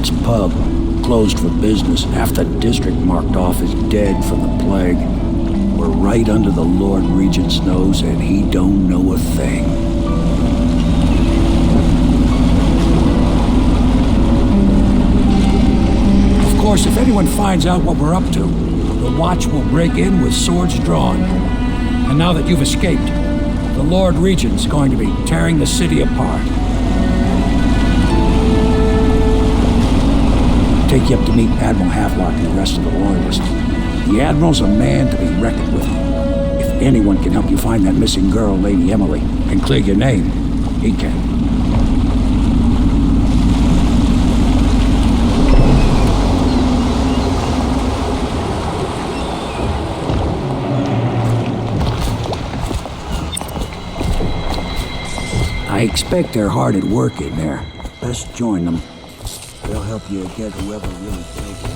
Pit's pub, closed for business. Half the district marked off as dead from the plague. We're right under the Lord Regent's nose, and he don't know a thing. Of course, if anyone finds out what we're up to, the Watch will break in with swords drawn. And now that you've escaped, the Lord Regent's going to be tearing the city apart. Take you up to meet Admiral Havelock and the rest of the Loyalists. The Admiral's a man to be reckoned with. If anyone can help you find that missing girl, Lady Emily, and clear your name, he can. I expect they're hard at work in there. Best join them. They'll help you get whoever really killed you.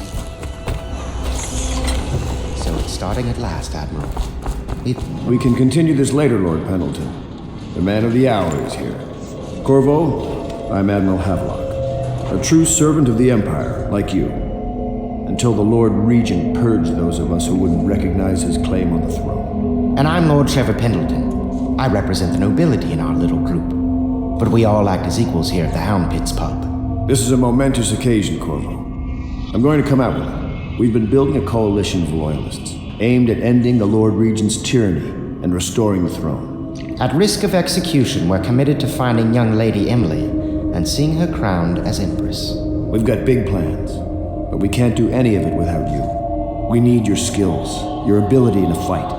So it's starting at last, Admiral. We can continue this later, Lord Pendleton. The man of the hour is here. Corvo, I'm Admiral Havelock, a true servant of the Empire, like you. Until the Lord Regent purged those of us who wouldn't recognize his claim on the throne. And I'm Lord Trevor Pendleton. I represent the nobility in our little group. But we all act as equals here at the Hound Pit's pub. This is a momentous occasion, Corvo. I'm going to come out with it. We've been building a coalition of loyalists, aimed at ending the Lord Regent's tyranny and restoring the throne. At risk of execution, we're committed to finding young Lady Emily and seeing her crowned as Empress. We've got big plans, but we can't do any of it without you. We need your skills, your ability in a fight,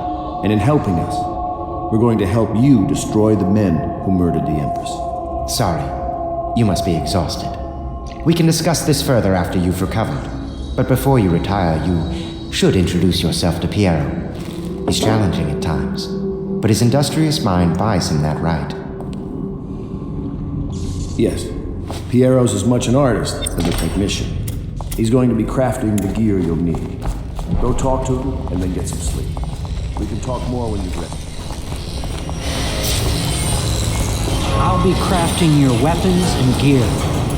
and in helping us, we're going to help you destroy the men who murdered the Empress. Sorry, you must be exhausted. We can discuss this further after you've recovered. But before you retire, you should introduce yourself to Piero. He's challenging at times, but his industrious mind buys him that right. Yes, Piero's as much an artist as a technician. He's going to be crafting the gear you'll need. Go talk to him and then get some sleep. We can talk more when you're ready. I'll be crafting your weapons and gear.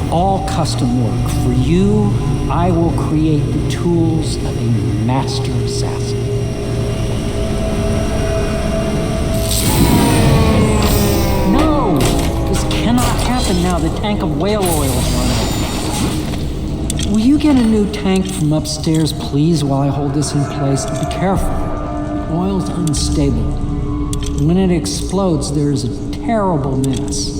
All custom work. For you, I will create the tools of a master assassin. No! This cannot happen now. The tank of whale oil's run out. Will you get a new tank from upstairs, please, while I hold this in place? Be careful. Oil's unstable. When it explodes, there's a terrible mess.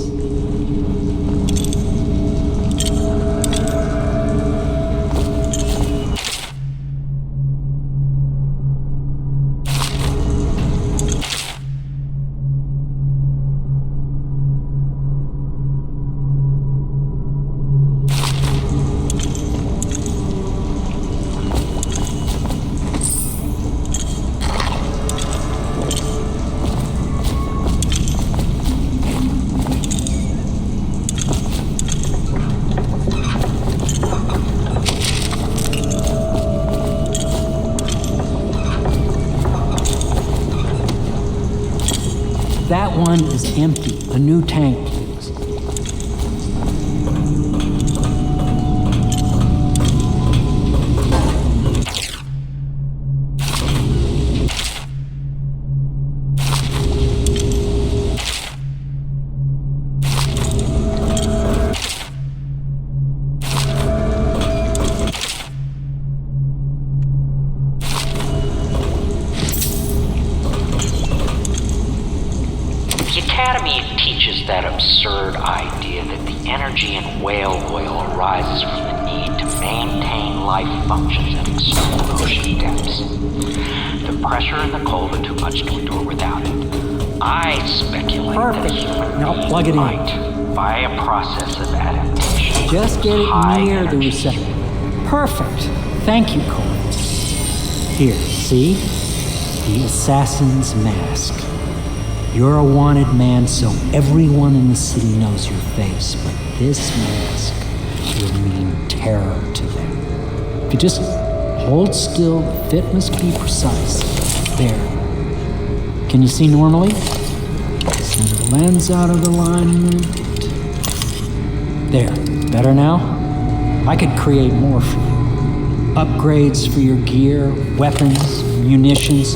That one is empty. A new tank, please. The Academy teaches that absurd idea that the energy in whale oil arises from the need to maintain life functions at extreme ocean depths. The pressure in the cold are too much to endure without it. I speculate that human Now beings plug it in. might, by a process of adaptation, Just get it high near the energy receptor. Perfect. Thank you, Cole. Here, see? The assassin's mask. You're a wanted man, so everyone in the city knows your face, but this mask will mean terror to them. If you just hold still, the fit must be precise. There. Can you see normally? Send the lens out of alignment. There. Better now? I could create more for you. Upgrades for your gear, weapons, munitions.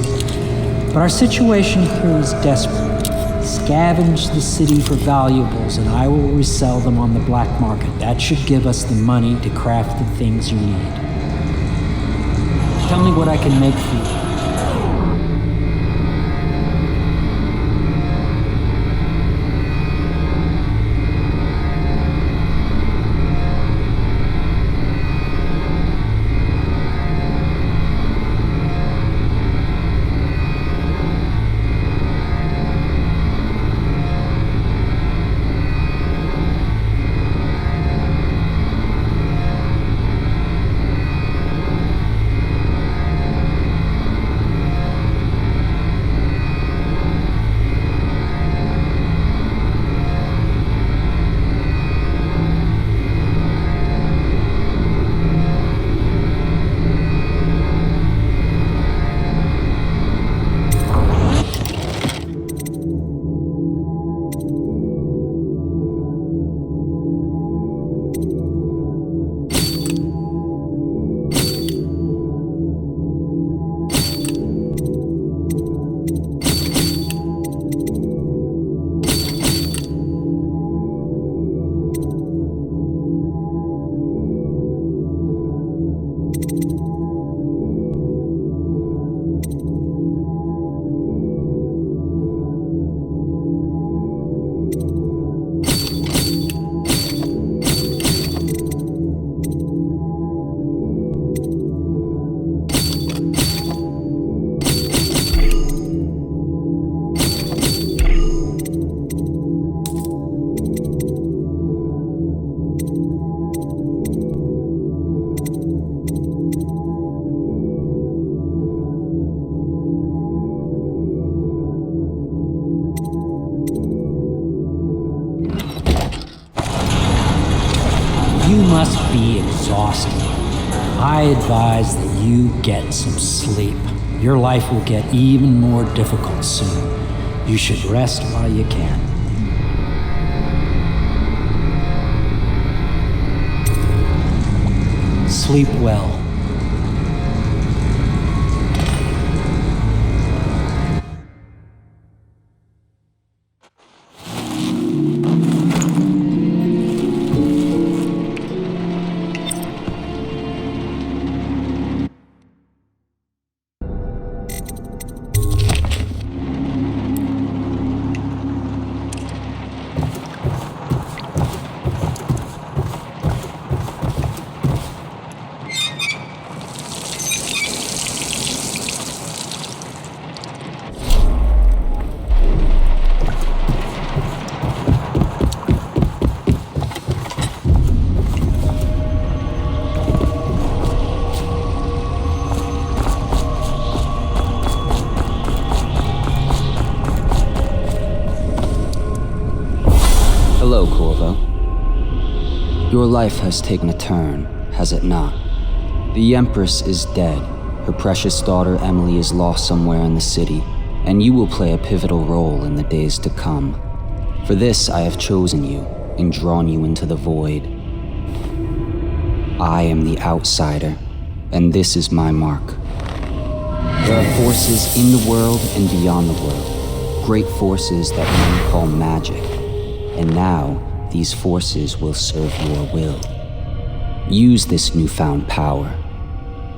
But our situation here is desperate. Scavenge the city for valuables and I will resell them on the black market. That should give us the money to craft the things you need. Tell me what I can make for you. You must be exhausted. I advise that you get some sleep. Your life will get even more difficult soon. You should rest while you can. Sleep well. Hello, Corvo. Your life has taken a turn, has it not? The Empress is dead. Her precious daughter Emily is lost somewhere in the city, and you will play a pivotal role in the days to come. For this, I have chosen you and drawn you into the void. I am the outsider, and this is my mark. There are forces in the world and beyond the world, great forces that men call magic. And now, these forces will serve your will. Use this newfound power,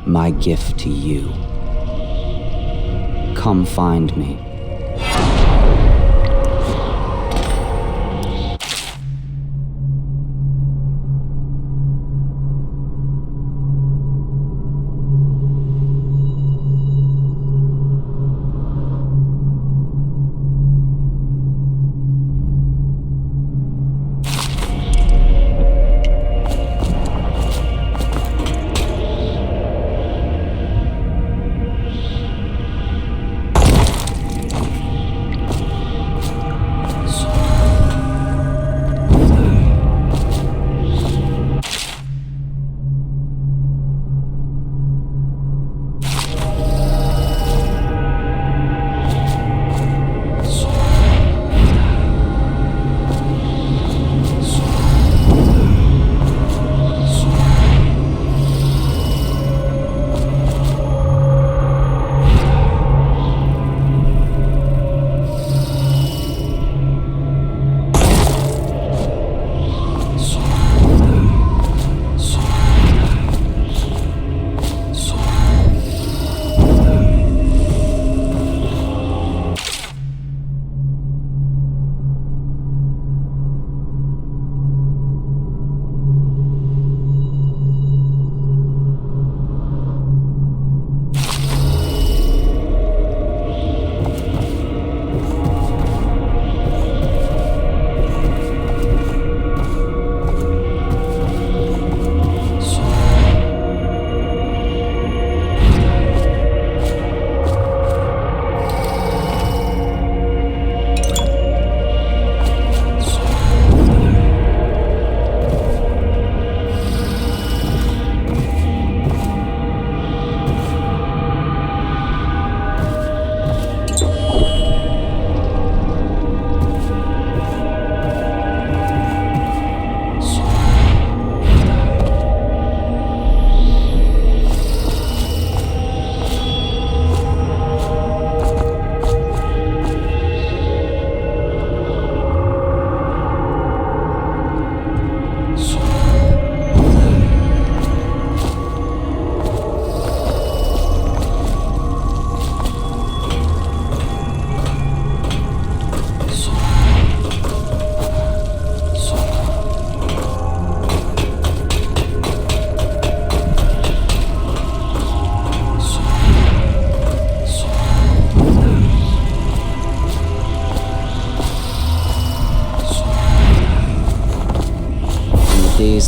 my gift to you. Come find me.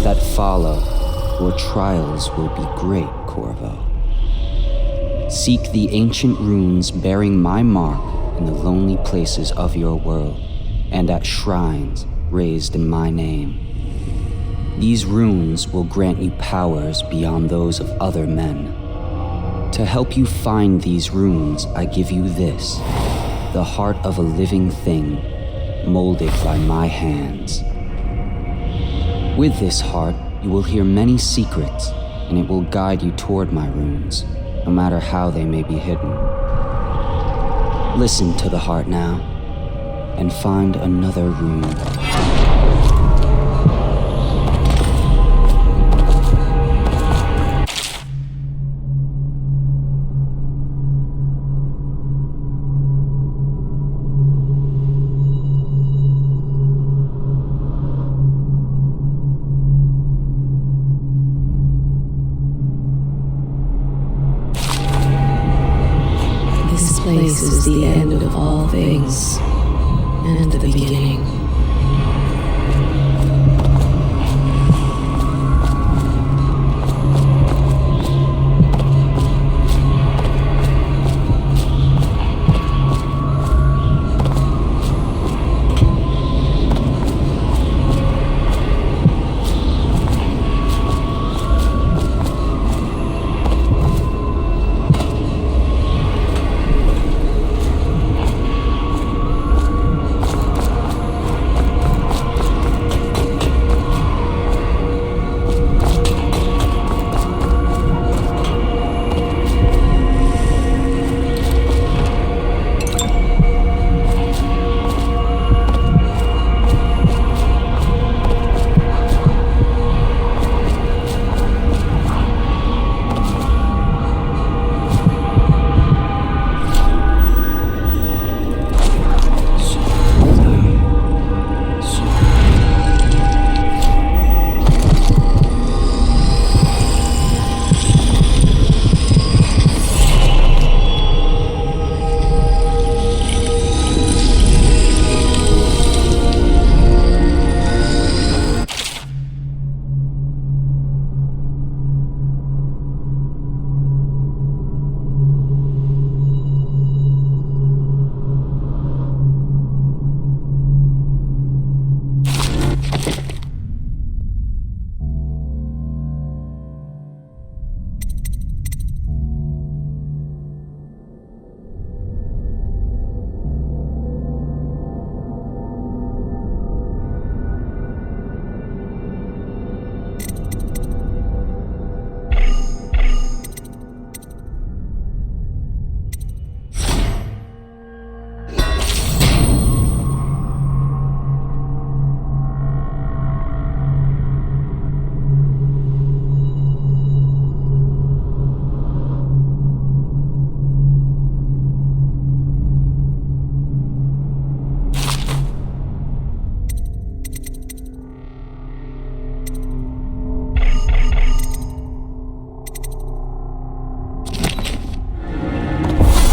that follow, your trials will be great, Corvo. Seek the ancient runes bearing my mark in the lonely places of your world, and at shrines raised in my name. These runes will grant you powers beyond those of other men. To help you find these runes, I give you this, the heart of a living thing, molded by my hands. With this heart, you will hear many secrets, and it will guide you toward my runes, no matter how they may be hidden. Listen to the heart now, and find another rune. This place is the end of all things, and the beginning.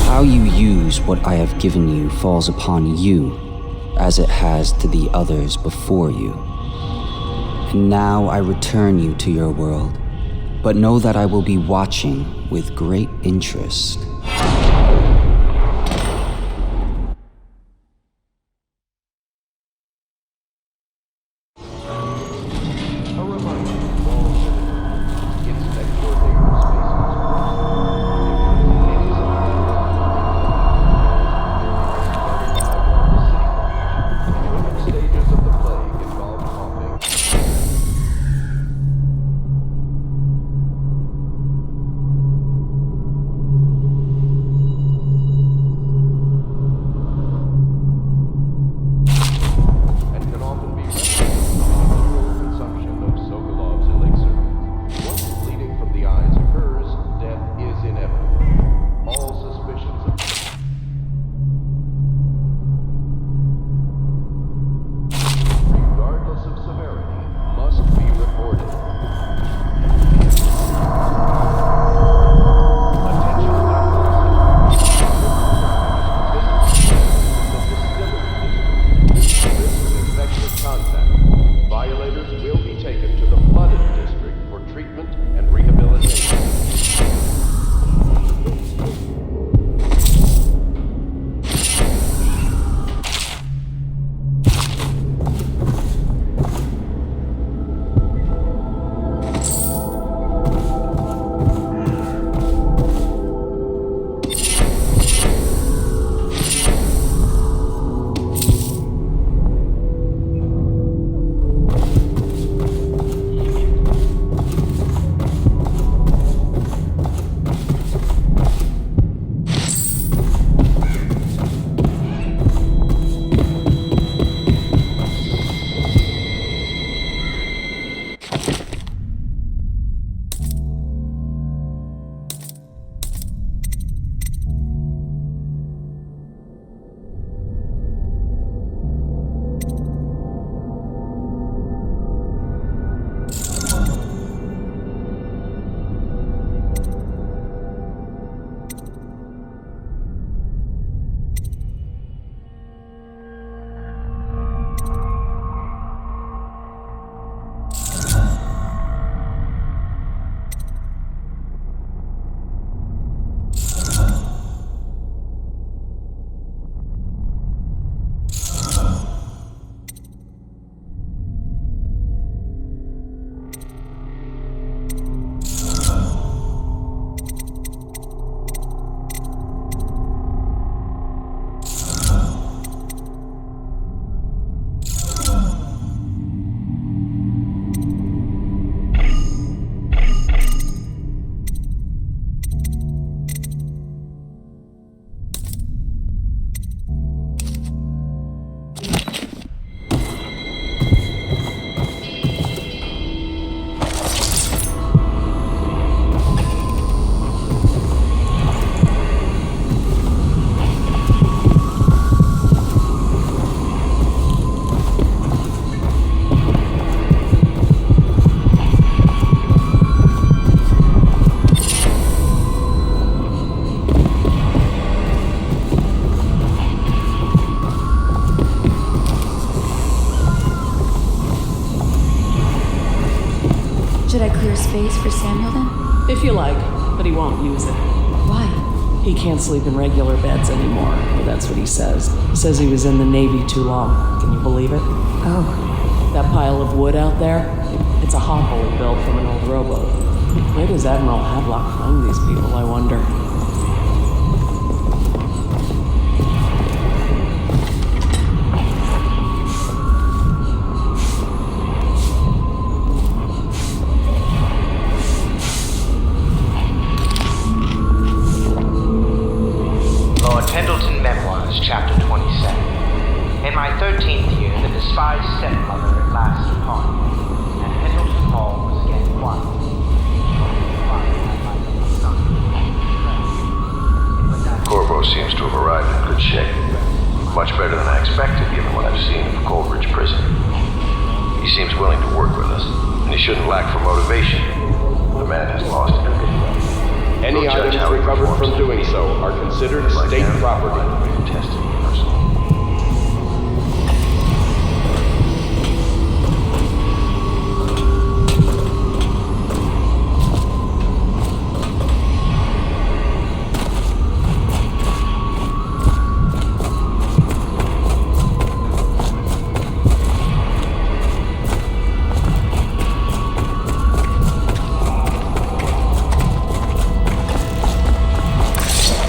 How you use what I have given you falls upon you, as it has to the others before you. And now I return you to your world, but know that I will be watching with great interest. face for Samuel then? If you like, but he won't use it. Why? He can't sleep in regular beds anymore. Well, that's what he says. He says he was in the Navy too long. Can you believe it? Oh, That pile of wood out there, it's a hovel he built from an old rowboat. Where does Admiral Havelock find these people, I wonder? Lord Pendleton Memoirs, Chapter 27. In my 13th year, the despised stepmother at last departed, and Pendleton Hall was again quiet. Corvo seems to have arrived in good shape. Much better than I expected, given what I've seen of Coleridge Prison. He seems willing to work with us, and he shouldn't lack for motivation. The man has lost it. Any We'll judge items how he recovered performs. from doing so are considered Like state him, property. I'd like to test it personally.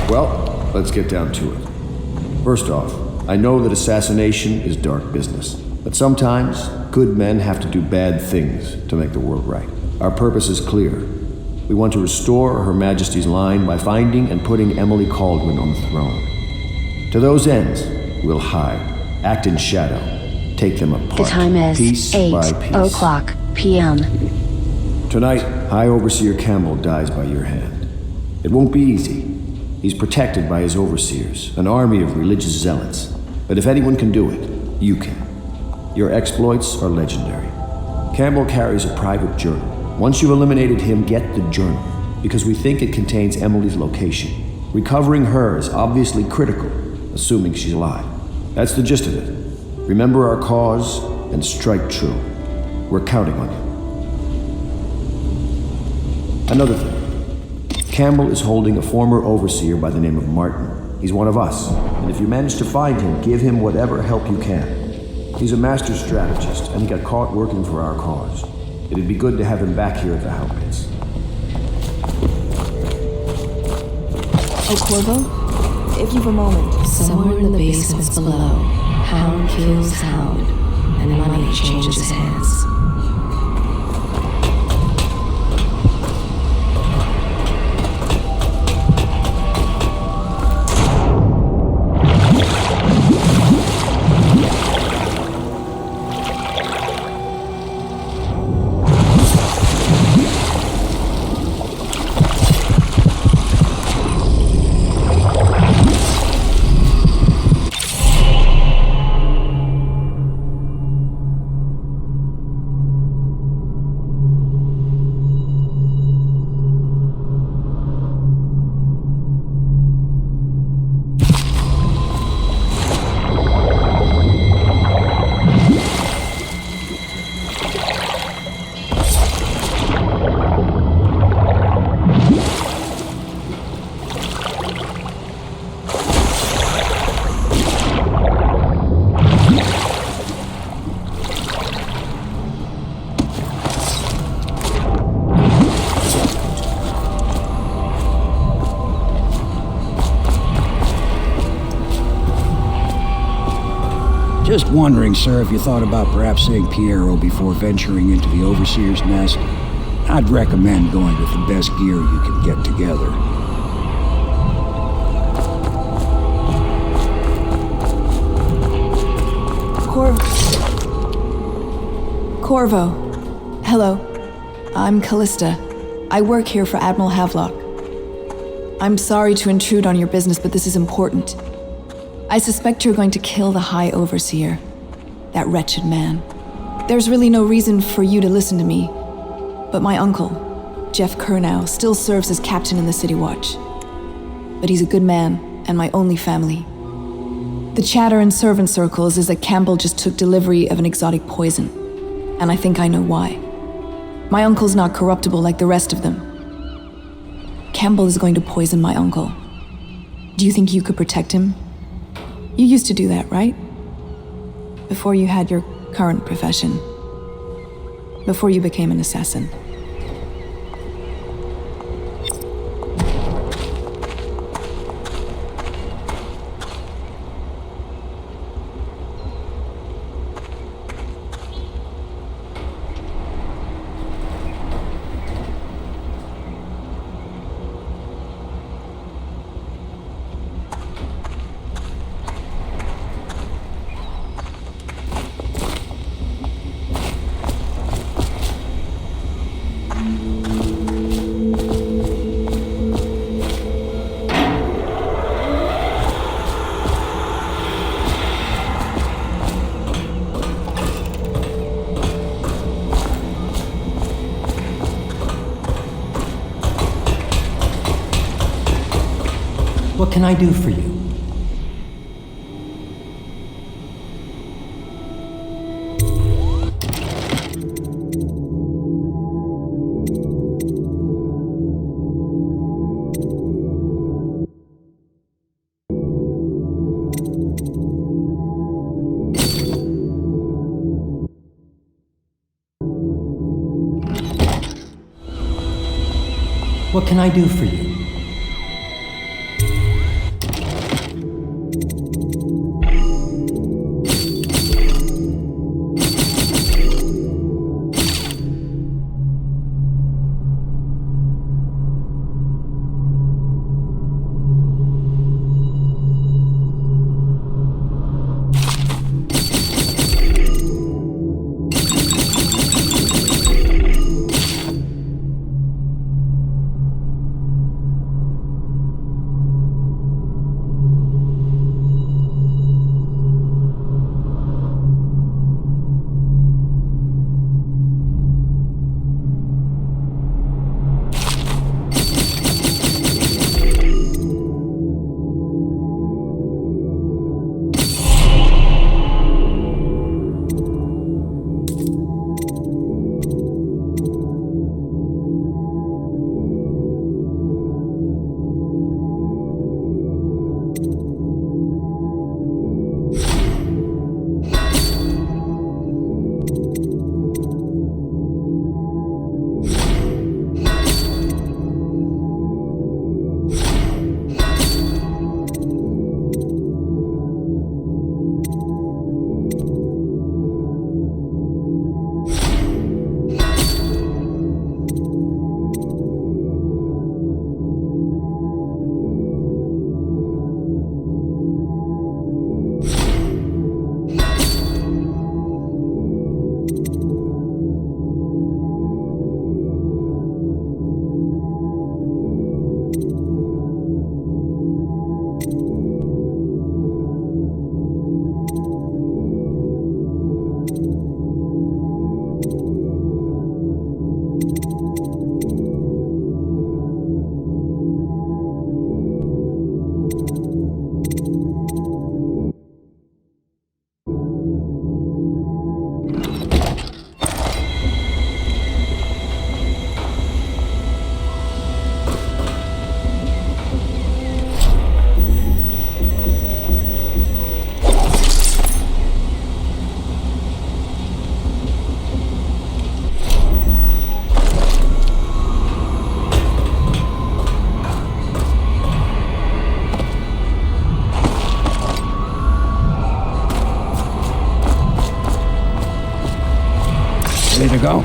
Well, let's get down to it. First off, I know that assassination is dark business, but sometimes good men have to do bad things to make the world right. Our purpose is clear. We want to restore Her Majesty's line by finding and putting Emily Caldwin on the throne. To those ends, we'll hide, act in shadow, take them apart. The time is piece by 8 piece. o'clock p.m. Tonight, High Overseer Campbell dies by your hand. It won't be easy. He's protected by his overseers, an army of religious zealots. But if anyone can do it, you can. Your exploits are legendary. Campbell carries a private journal. Once you've eliminated him, get the journal, because we think it contains Emily's location. Recovering her is obviously critical, assuming she's alive. That's the gist of it. Remember our cause and strike true. We're counting on you. Another thing. Campbell is holding a former overseer by the name of Martin. He's one of us, and if you manage to find him, give him whatever help you can. He's a master strategist, and he got caught working for our cause. It'd be good to have him back here at the Hound Pits. Oh, Corvo, if you've a moment. somewhere in the basements below, Hound kills Hound, and money changes hands. Just wondering, sir, if you thought about perhaps seeing Piero before venturing into the Overseer's nest. I'd recommend going with the best gear you can get together. Corvo. Hello. I'm Callista. I work here for Admiral Havelock. I'm sorry to intrude on your business, but this is important. I suspect you're going to kill the High Overseer, that wretched man. There's really no reason for you to listen to me, but my uncle, Jeff Kernow, still serves as captain in the City Watch. But he's a good man, and my only family. The chatter in servant circles is that Campbell just took delivery of an exotic poison, and I think I know why. My uncle's not corruptible like the rest of them. Campbell is going to poison my uncle. Do you think you could protect him? You used to do that, right? Before you had your current profession. Before you became an assassin. What can I do for you? What can I do for you? Ready to go?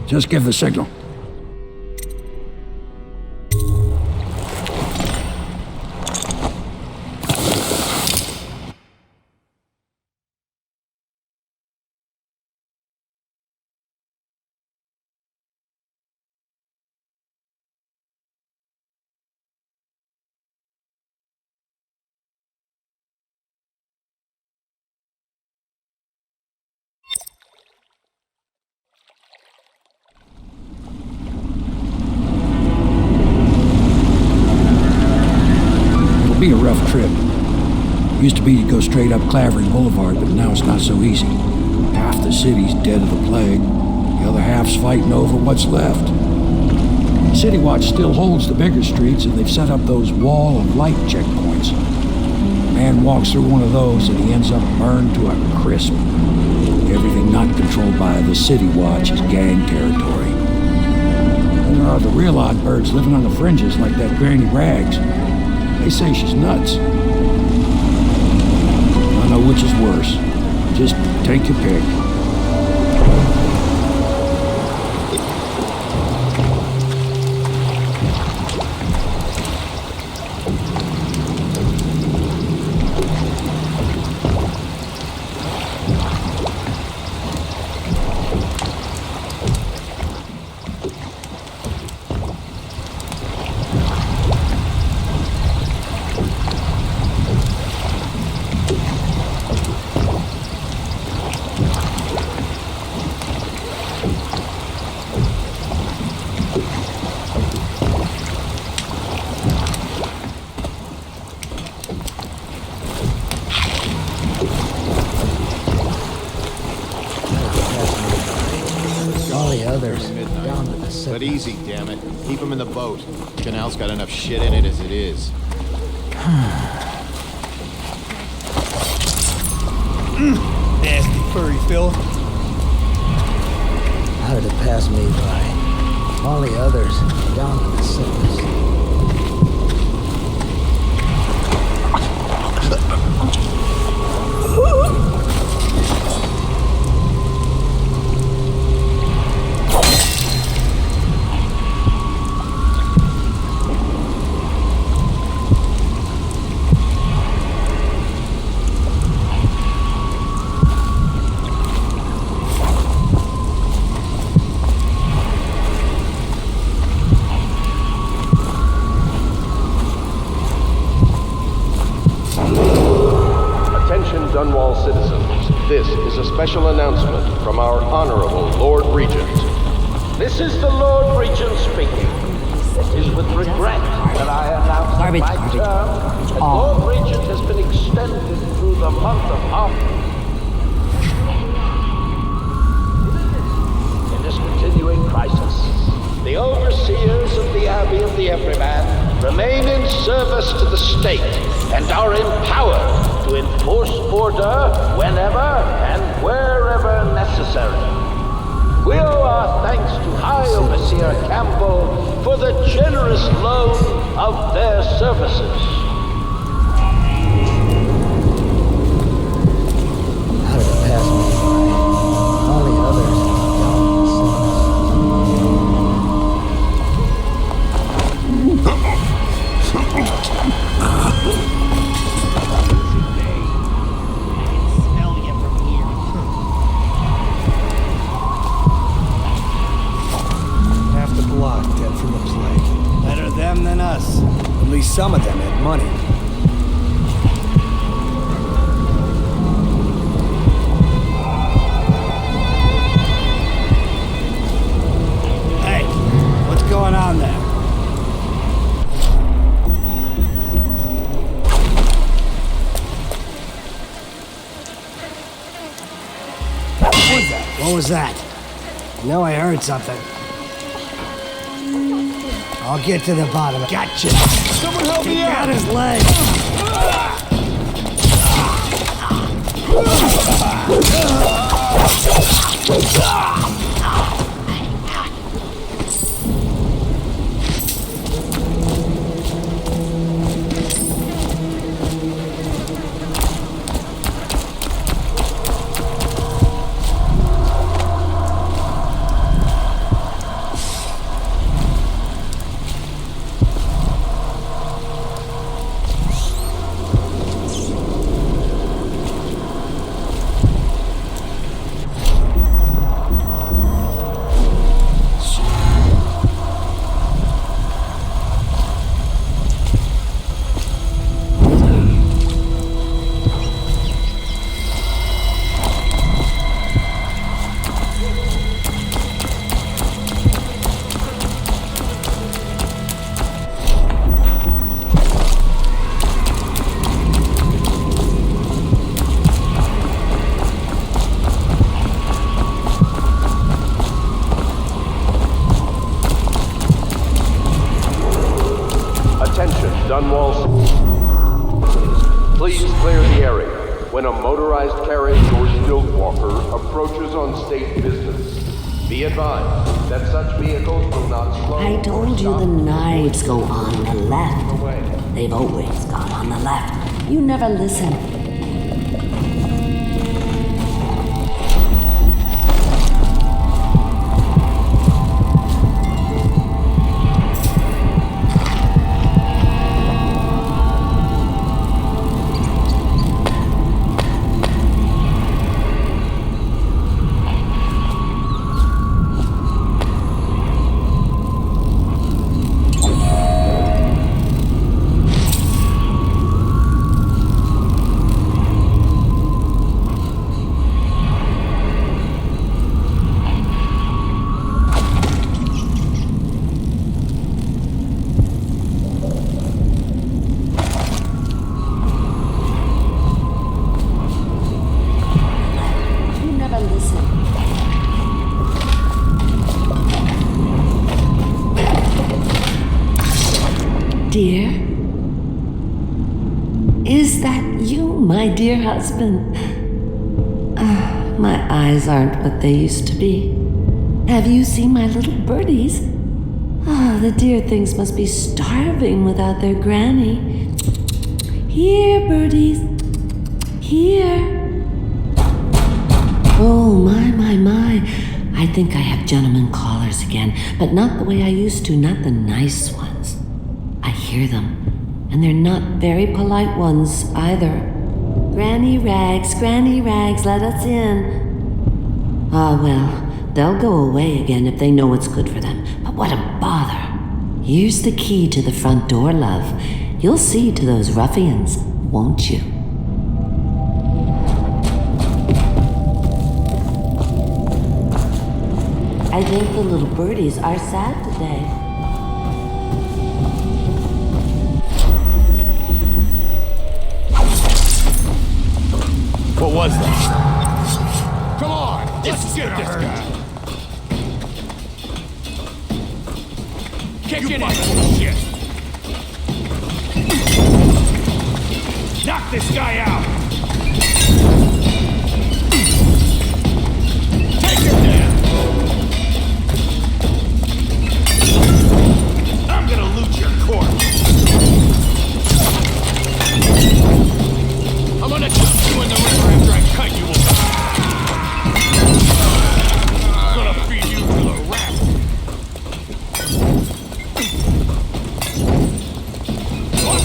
Just give the signal. Be a rough trip. Used to be to go straight up Clavering Boulevard, but now it's not so easy. Half the city's dead of the plague. The other half's fighting over what's left. City Watch still holds the bigger streets, and they've set up those wall of light checkpoints. A man walks through one of those, and he ends up burned to a crisp. Everything not controlled by the City Watch is gang territory. Then there are the real odd birds living on the fringes like that Granny Rags. They say she's nuts. I don't know which is worse. Just take your pick. But easy, damn it. Keep him in the boat. Canal's got enough shit in it as it is. Nasty furry Phil. How did it pass me by? All the others down to the surface. Dunwall citizens, this is a special announcement from our Honorable Lord Regent. This is the Lord Regent speaking. It is with regret that I announce that my term as Lord Regent has been extended through the month of August. In this continuing crisis, the overseers of the Abbey of the Everyman remain in service to the state and are empowered to enforce order whenever and wherever necessary. We owe our thanks to High Overseer Campbell for the generous loan of their services. How did it pass me by? All the others dead from the plague. Better them than us. At least some of them had money. Hey, what's going on there? What was that? I know I heard something. I'll get to the bottom. Gotcha! Someone help me out! Got his leg! Attention, Dunwall. Please clear the area when a motorized carriage or stilt walker approaches on state business. Be advised that such vehicles will not slow. I told you the knives go on the left. They've always gone on the left. You never listen. Dear? Is that you, my dear husband? My eyes aren't what they used to be. Have you seen my little birdies? The dear things must be starving without their granny. Here, birdies. Here. Oh, my. I think I have gentlemen callers again, but not the way I used to, not the nice ones. I hear them, and they're not very polite ones either. Granny Rags, let us in. Well, they'll go away again if they know what's good for them, but what a bother. Here's the key to the front door, love. You'll see to those ruffians, won't you? I think the little birdies are sad today. What was that? Come on, let's get this guy. Kick in it, shit. Knock this guy out. Take him down. I'm gonna loot your corpse. I'm gonna dump you in the river after I cut you open. I'm gonna feed you to the rats. What?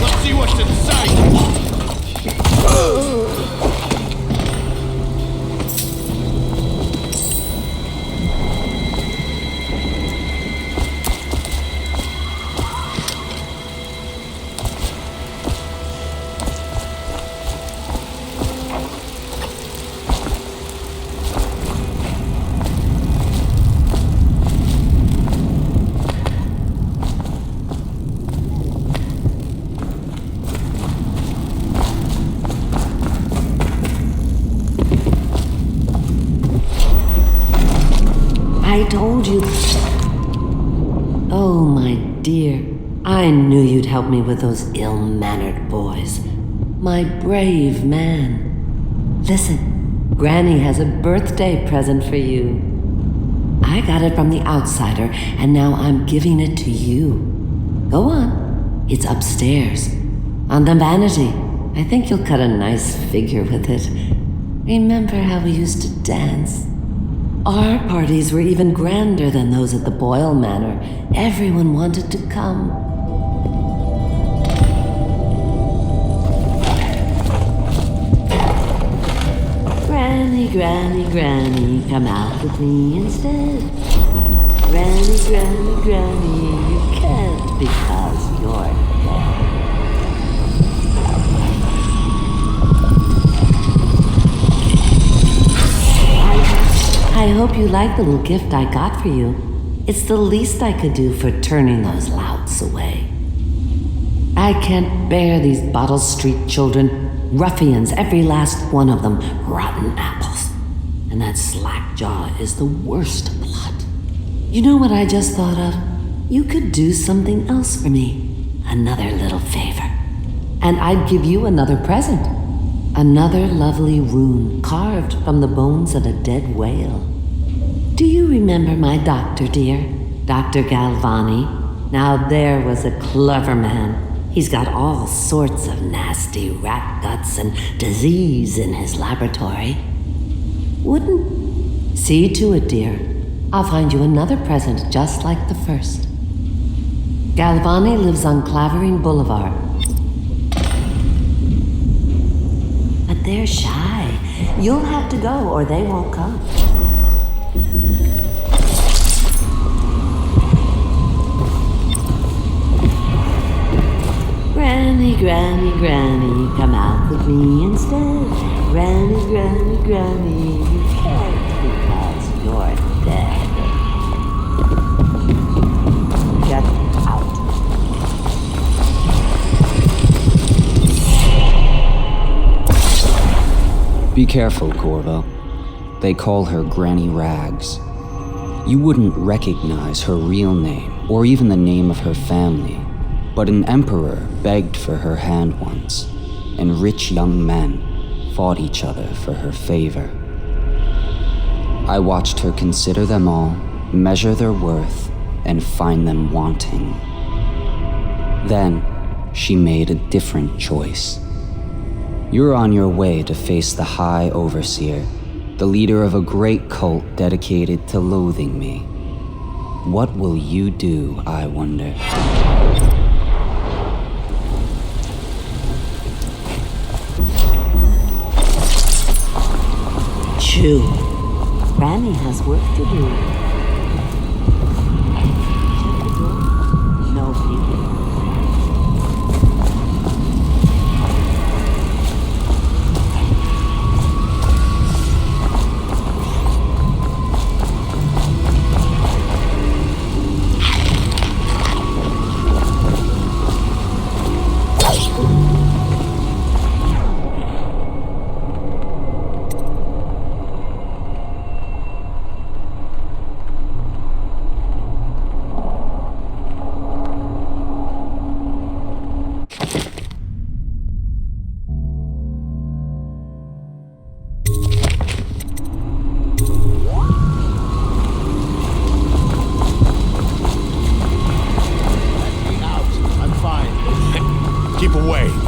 Let's see what's inside you. I told you. Oh, my dear. I knew you'd help me with those ill-mannered boys. My brave man. Listen, Granny has a birthday present for you. I got it from the outsider, and now I'm giving it to you. Go on. It's upstairs. On the vanity. I think you'll cut a nice figure with it. Remember how we used to dance? Our parties were even grander than those at the Boyle Manor. Everyone wanted to come. Granny, come out with me instead. Granny, you can't because you're dead. I hope you like the little gift I got for you. It's the least I could do for turning those louts away. I can't bear these Bottle Street children. Ruffians, every last one of them, rotten apples. And that slack jaw is the worst lot. You know what I just thought of? You could do something else for me. Another little favor. And I'd give you another present. Another lovely rune carved from the bones of a dead whale. Do you remember my doctor, dear? Dr. Galvani? Now there was a clever man. He's got all sorts of nasty rat guts and disease in his laboratory. Wouldn't... See to it, dear. I'll find you another present just like the first. Galvani lives on Clavering Boulevard. But they're shy. You'll have to go or they won't come. Granny, Granny, Granny, come out with me instead. Granny, Granny, Granny, you can't because you're dead. Get out. Be careful, Corvo. They call her Granny Rags. You wouldn't recognize her real name, or even the name of her family. But an emperor begged for her hand once, and rich young men fought each other for her favor. I watched her consider them all, measure their worth, and find them wanting. Then, she made a different choice. You're on your way to face the High Overseer, the leader of a great cult dedicated to loathing me. What will you do, I wonder? Chew. Granny has work to do. Shut the door. No peeking.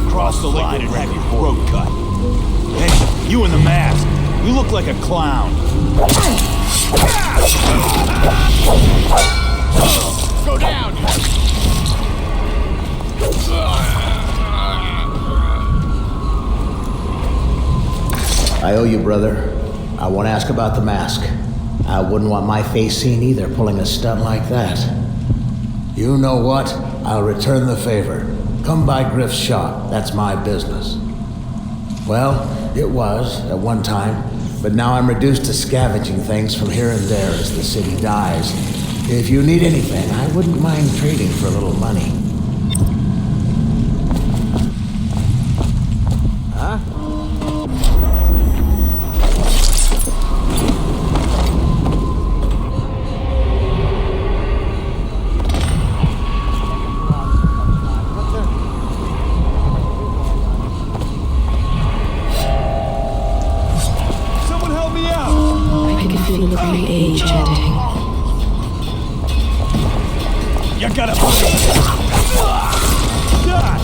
Cross the line and have your throat cut. Hey, you in the mask. You look like a clown. Go down! I owe you, brother. I won't ask about the mask. I wouldn't want my face seen either, pulling a stunt like that. You know what? I'll return the favor. Come by Griff's shop. That's my business. Well, it was at one time, but now I'm reduced to scavenging things from here and there as the city dies. If you need anything, I wouldn't mind trading for a little money. Huh? Feel the great age ending. You gotta die!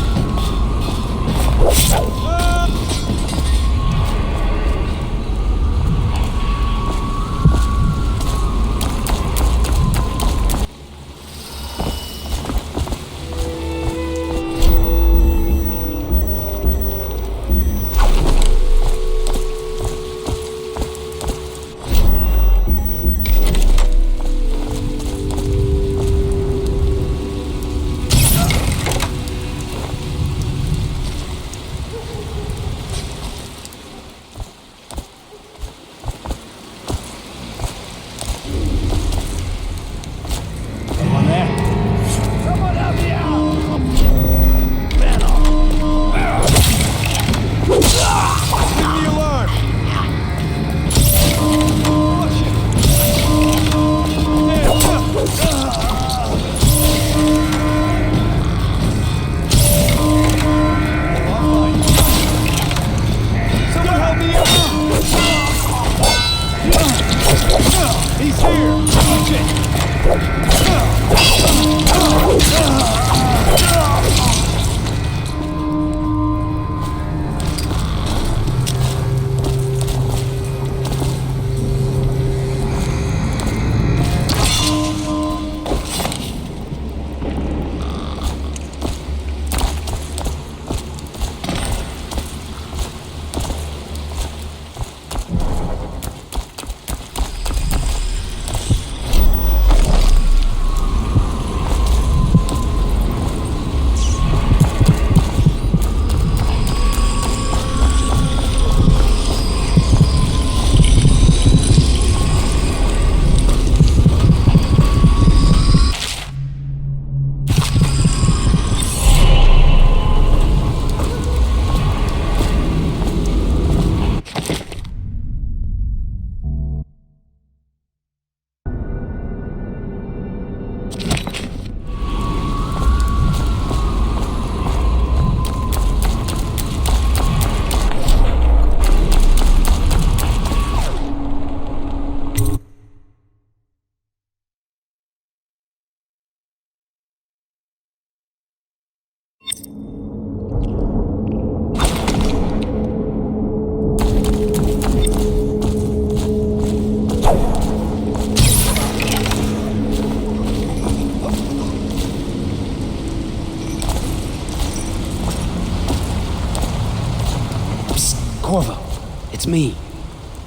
It's me,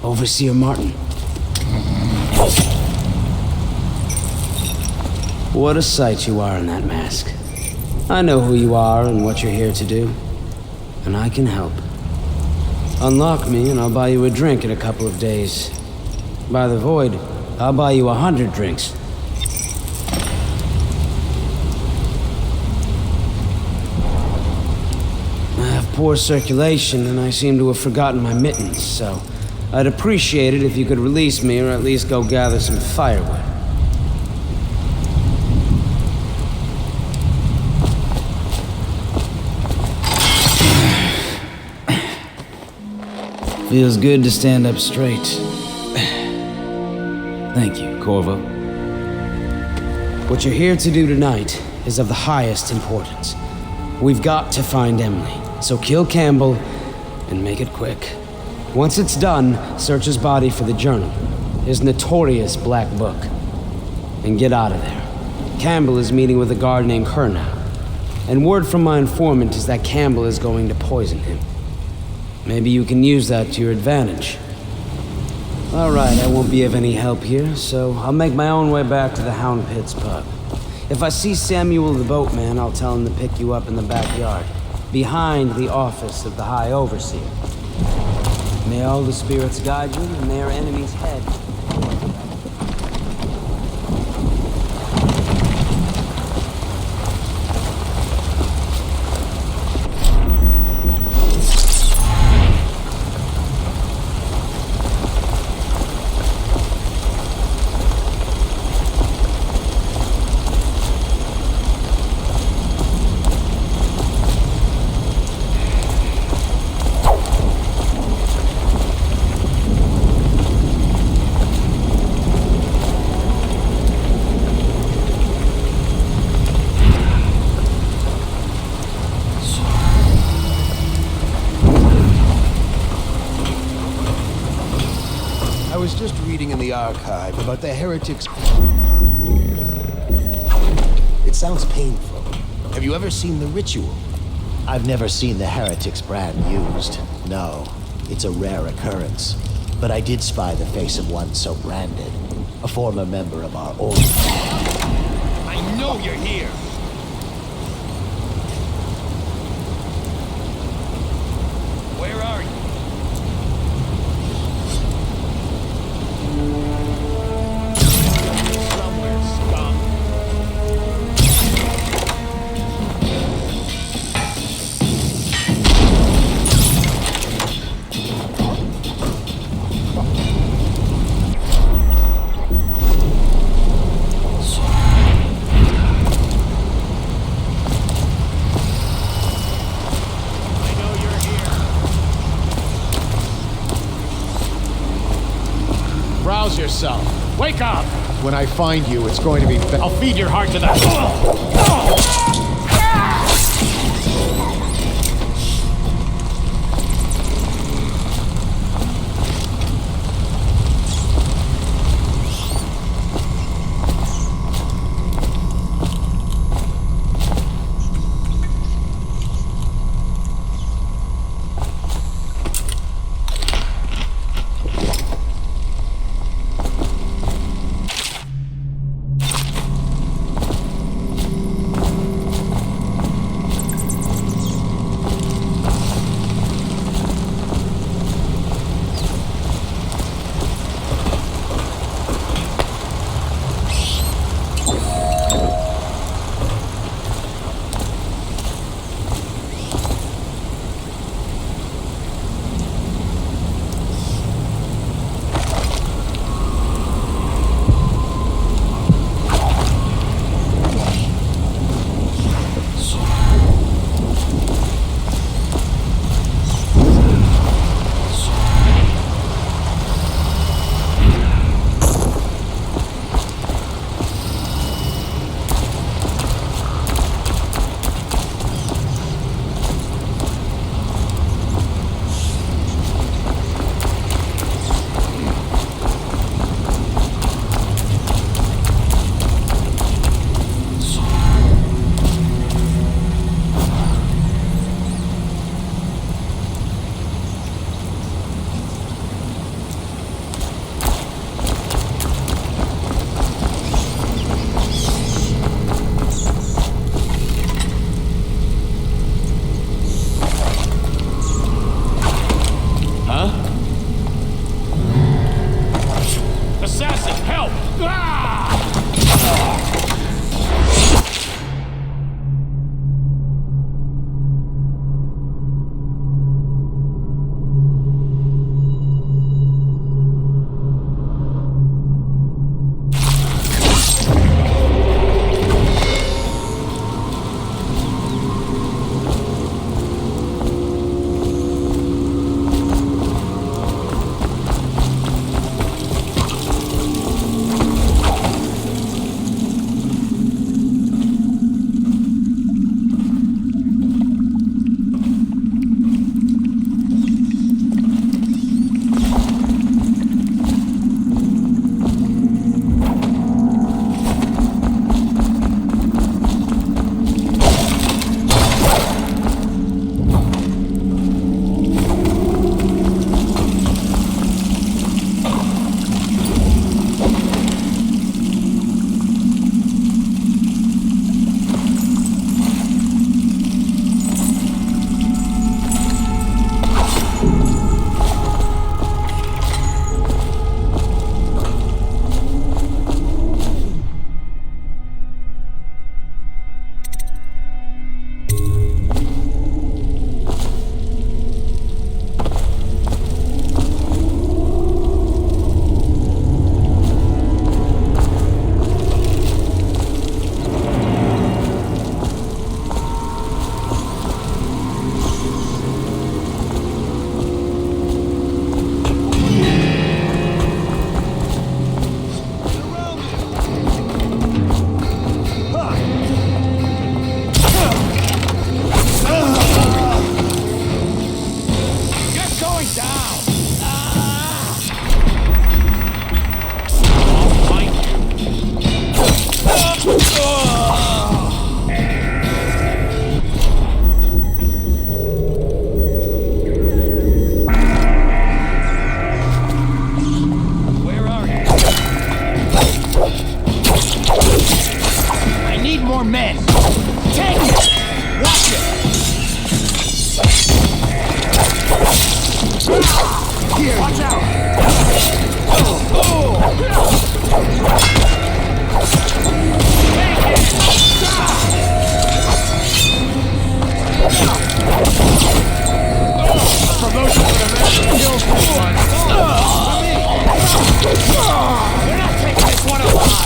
Overseer Martin. What a sight you are in that mask. I know who you are and what you're here to do, and I can help. Unlock me and I'll buy you a drink in a couple of days. By the Void, I'll buy you 100 drinks. I have poor circulation and I seem to have forgotten my mittens, so I'd appreciate it if you could release me or at least go gather some firewood. Feels good to stand up straight. Thank you, Corvo. What you're here to do tonight is of the highest importance. We've got to find Emily, so kill Campbell and make it quick. Once it's done, search his body for the journal, his notorious black book, and get out of there. Campbell is meeting with a guard named Kernow, and word from my informant is that Campbell is going to poison him. Maybe you can use that to your advantage. All right, I won't be of any help here, so I'll make my own way back to the Hound Pits pub. If I see Samuel the boatman, I'll tell him to pick you up in the backyard, behind the office of the High Overseer. May all the spirits guide you, and may our enemy's head. I was just reading in the archive about the heretics. It sounds painful. Have you ever seen the ritual? I've never seen the Heretics brand used. No, it's a rare occurrence. But I did spy the face of one so branded. A former member of our order. I know you're here! Where are you? Somewhere, scum. Rouse yourself. Wake up! When I find you, it's going to be... I'll feed your heart to that... more men! Take it! Watch it! Here! Watch out! Promotion for the man who kills one. We're not taking this one alive!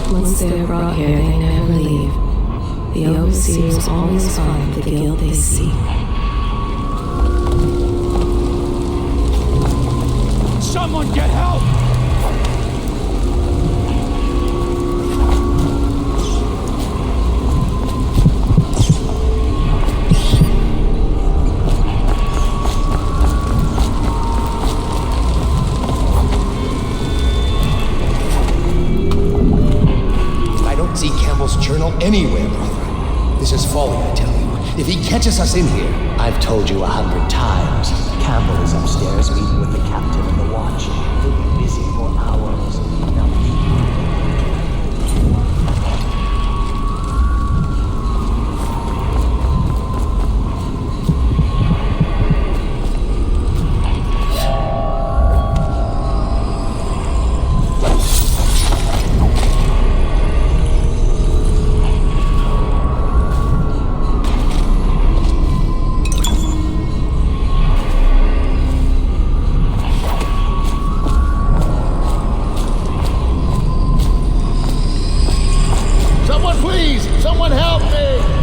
Once they are brought here, they never leave. The overseers always find the guild they seek. Someone get help! See Campbell's journal anywhere, brother. This is folly, I tell you. If he catches us in here... I've told you 100 times. Campbell is upstairs meeting with the captain and the watch. He'll be busy for hours. Now, Someone help me!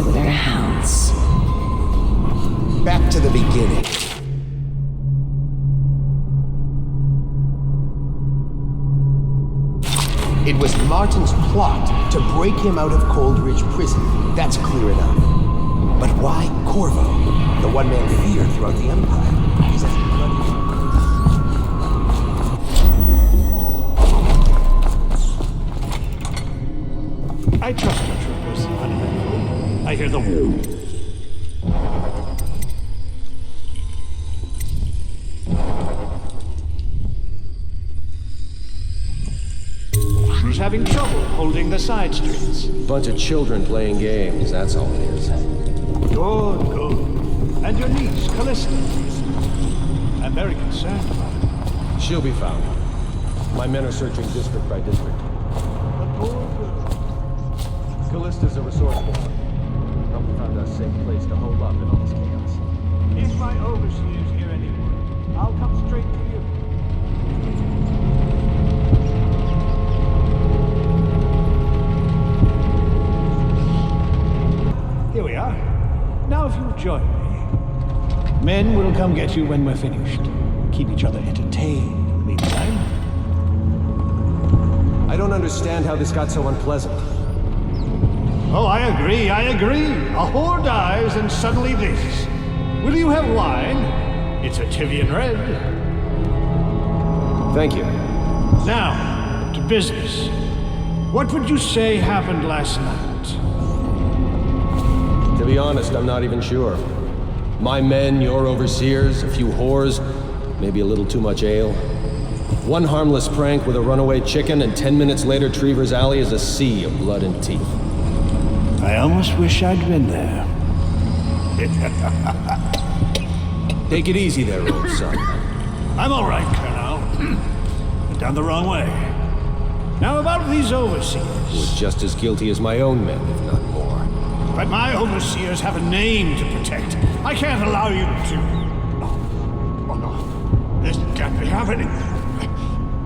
with their hounds. Back to the beginning. It was Martin's plot to break him out of Coldridge Prison. That's clear enough. But why Corvo, the one man feared throughout the Empire? He's as bloody. I trust your troopers, uneventful. I hear the war. Who's having trouble holding the side streets? Bunch of children playing games, that's all it is. Good, good. And your niece, Callista. I'm very concerned about her. She'll be found. My men are searching district by district. Callista's a resourceful one. Probably found us a safe place to hold up in all this chaos. If my overseer's here anyway, I'll come straight to you. Here we are. Now if you'll join me. Men will come get you when we're finished. Keep each other entertained in the meantime. I don't understand how this got so unpleasant. Oh, I agree. A whore dies and suddenly this. Will you have wine? It's a Tivian red. Thank you. Now, to business. What would you say happened last night? To be honest, I'm not even sure. My men, your overseers, a few whores, maybe a little too much ale. One harmless prank with a runaway chicken, and 10 minutes later, Trevor's Alley is a sea of blood and teeth. I almost wish I'd been there. Take it easy there, old son. I'm all right, Colonel. But down the wrong way. Now about these overseers. Who are just as guilty as my own men, if not more. But my overseers have a name to protect. I can't allow you to... Oh no. This can't be happening.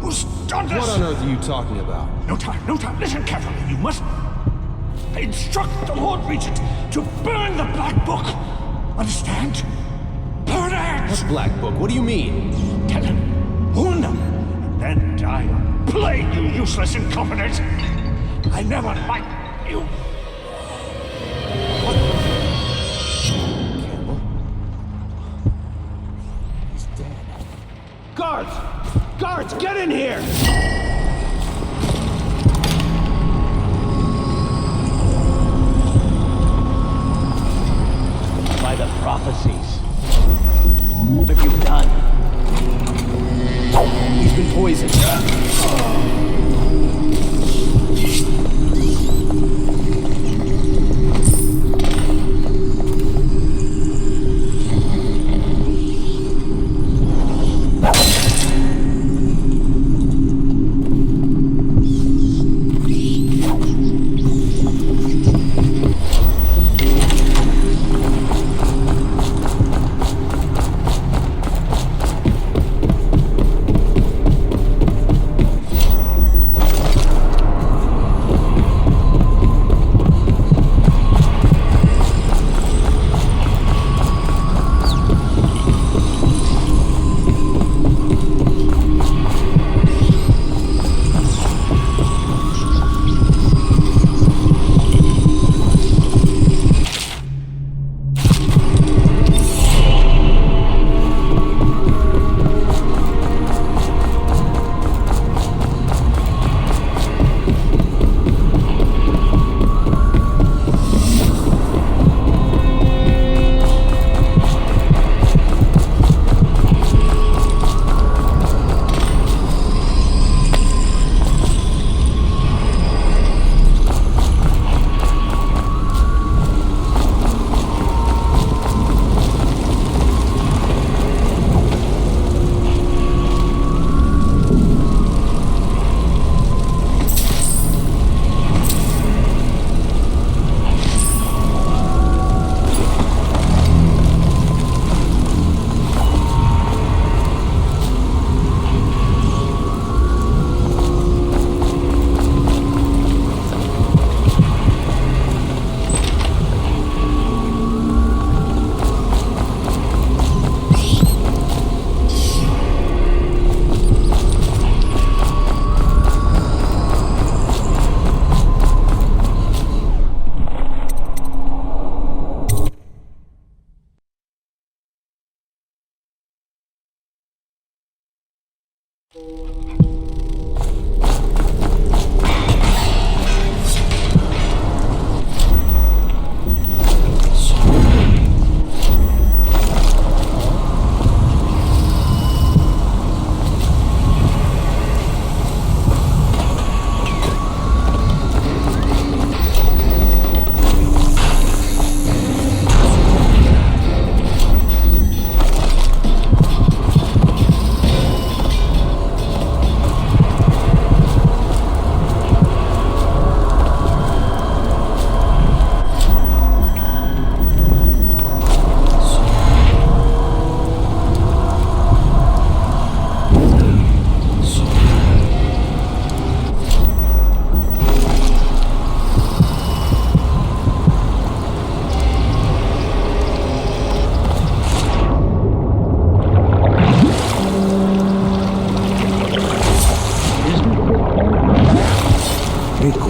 Who's done this? What on earth are you talking about? No time. Listen carefully. You must... instruct the Lord Regent to burn the Black Book. Understand? Burn it! What Black Book? What do you mean? Tell him. Warn them. And then die on plain, you useless incompetent. I never liked you. What? Campbell? He's dead. Guards! Guards, get in here! By the prophecies. What have you done? He's been poisoned.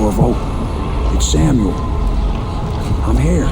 Corvo. It's Samuel. I'm here.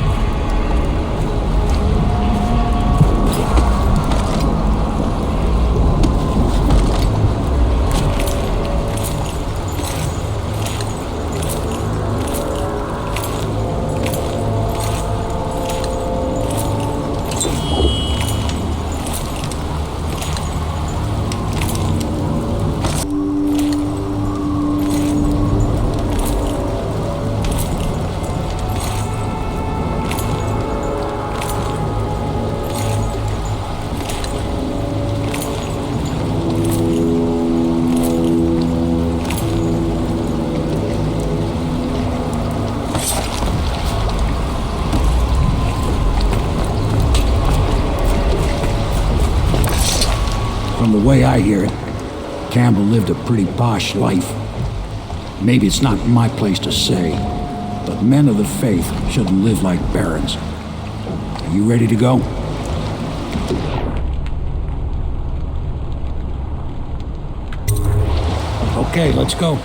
From the way I hear it, Campbell lived a pretty posh life. Maybe it's not my place to say, but men of the faith shouldn't live like barons. Are you ready to go? Okay, let's go.